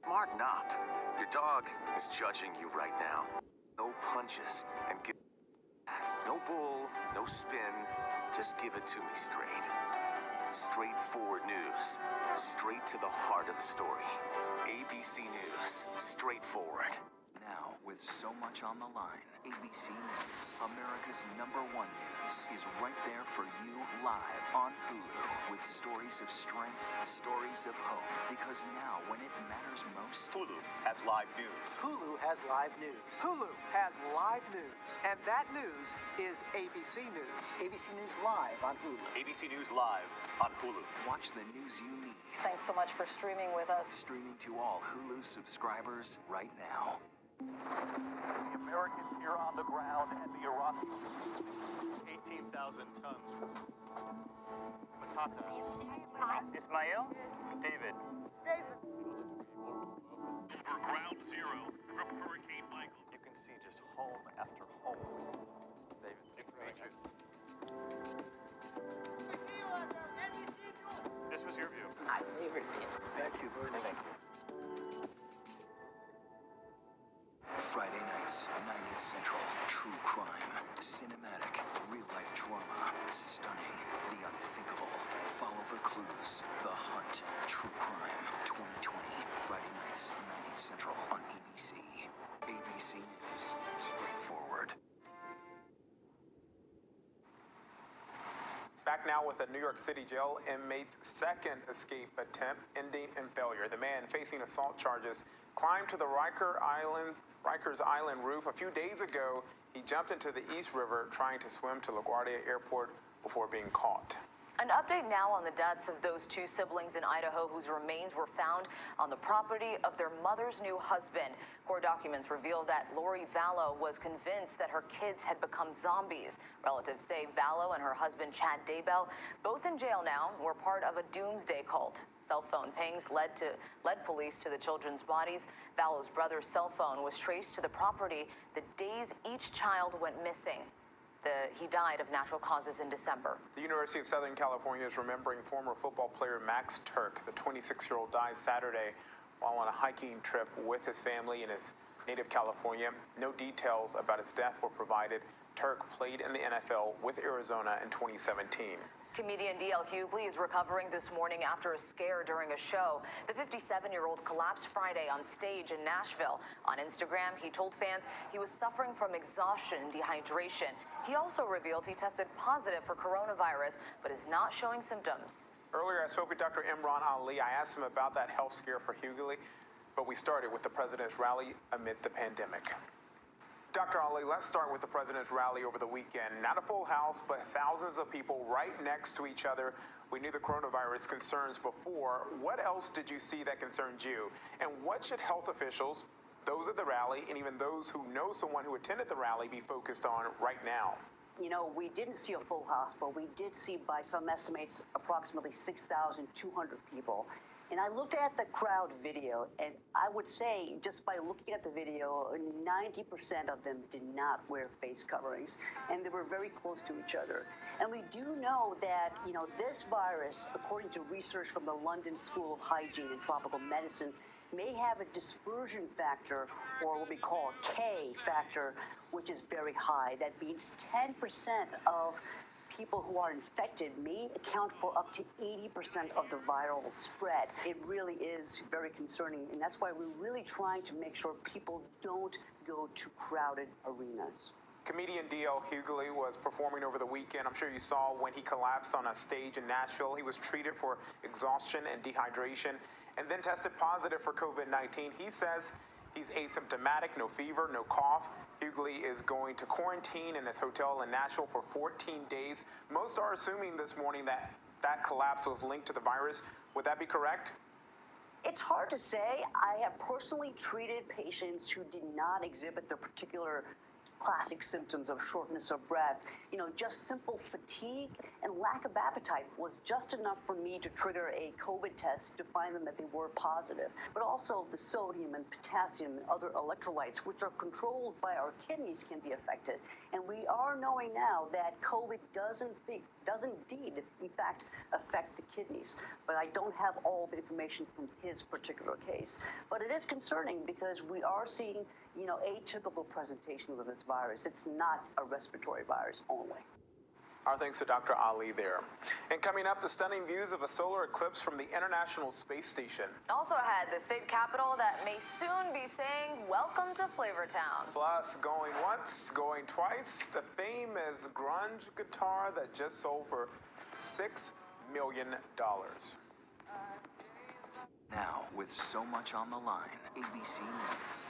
Smarten up. Your dog is judging you right now. No punches and give no bull, no spin. Just give it to me straight. Straightforward news. Straight to the heart of the story. ABC News. Straightforward. Now, with so much on the line, ABC News, America's #1 news, is right there for you live on Hulu with stories of strength, stories of hope. Because now, when it matters most, Hulu has live news. Hulu has live news. Hulu has live news. And that news is ABC News. ABC News Live on Hulu. ABC News Live on Hulu. watch the news you need. Thanks so much for streaming with us. Streaming to all Hulu subscribers right now. The Americans here on the ground and the Iraqi 18,000 tons. Patatas. Ismail? David. For ground zero from Hurricane Michael. You can see just home after home. David, it's beaches. This was your view. My favorite view. Thank you very much. Friday nights, 9/8 Central. True crime, cinematic, real-life drama, stunning, the unthinkable. Follow the clues. The Hunt. True Crime 2020. Friday nights, 9/8 Central on ABC. ABC News. Straightforward. Back now with a New York City jail inmate's second escape attempt ending in failure. The man facing assault charges climbed to the Rikers Island roof a few days ago. He jumped into the East River trying to swim to LaGuardia Airport before being caught. An update now on the deaths of those two siblings in Idaho whose remains were found on the property of their mother's new husband. Court documents reveal that Lori Vallow was convinced that her kids had become zombies. Relatives say Vallow and her husband Chad Daybell, both in jail now, were part of a doomsday cult. Cell phone pings led police to the children's bodies. Vallow's brother's cell phone was traced to the property the days each child went missing. He died of natural causes in December. The University of Southern California is remembering former football player Max Turk. The 26-year-old died Saturday while on a hiking trip with his family in his native California. No details about his death were provided. Turk played in the NFL with Arizona in 2017. Comedian D.L. Hughley is recovering this morning after a scare during a show. The 57-year-old collapsed Friday on stage in Nashville. On Instagram, he told fans he was suffering from exhaustion and dehydration. He also revealed he tested positive for coronavirus, but is not showing symptoms. Earlier, I spoke with Dr. Imran Ali. I asked him about that health scare for Hughley, but we started with the president's rally amid the pandemic. Dr. Ali, let's start with the president's rally over the weekend. Not a full house, but thousands of people right next to each other. We knew the coronavirus concerns before. What else did you see that concerned you? And what should health officials, those at the rally, and even those who know someone who attended the rally be focused on right now? You know, we didn't see a full house, but we did see, by some estimates, approximately 6,200 people. And I looked at the crowd video, and I would say, just by looking at the video, 90% of them did not wear face coverings, and they were very close to each other. And we do know that, this virus, according to research from the London School of Hygiene and Tropical Medicine, may have a dispersion factor, or what we call a K factor, which is very high. That means 10% of people who are infected may account for up to 80% of the viral spread. It really is very concerning, and that's why we're really trying to make sure people don't go to crowded arenas. Comedian D.L. Hughley was performing over the weekend. I'm sure you saw when he collapsed on a stage in Nashville. He was treated for exhaustion and dehydration and then tested positive for COVID-19. He says he's asymptomatic, no fever, no cough. Hughley is going to quarantine in his hotel in Nashville for 14 days. Most are assuming this morning that that collapse was linked to the virus. Would that be correct? It's hard to say. I have personally treated patients who did not exhibit the particular classic symptoms of shortness of breath. You know, just simple fatigue and lack of appetite was just enough for me to trigger a COVID test to find them that they were positive. But also the sodium and potassium and other electrolytes, which are controlled by our kidneys, can be affected. And we are knowing now that COVID does indeed, in fact, affect the kidneys. But I don't have all the information from his particular case. But it is concerning because we are seeing, you know, atypical presentations of this virus. It's not a respiratory virus only. Our thanks to Dr. Ali there. And coming up, the stunning views of a solar eclipse from the International Space Station. Also ahead, the state capitol that may soon be saying welcome to Flavortown. Plus, going once, going twice, the famous grunge guitar that just sold for $6 million. Now, with so much on the line, ABC News.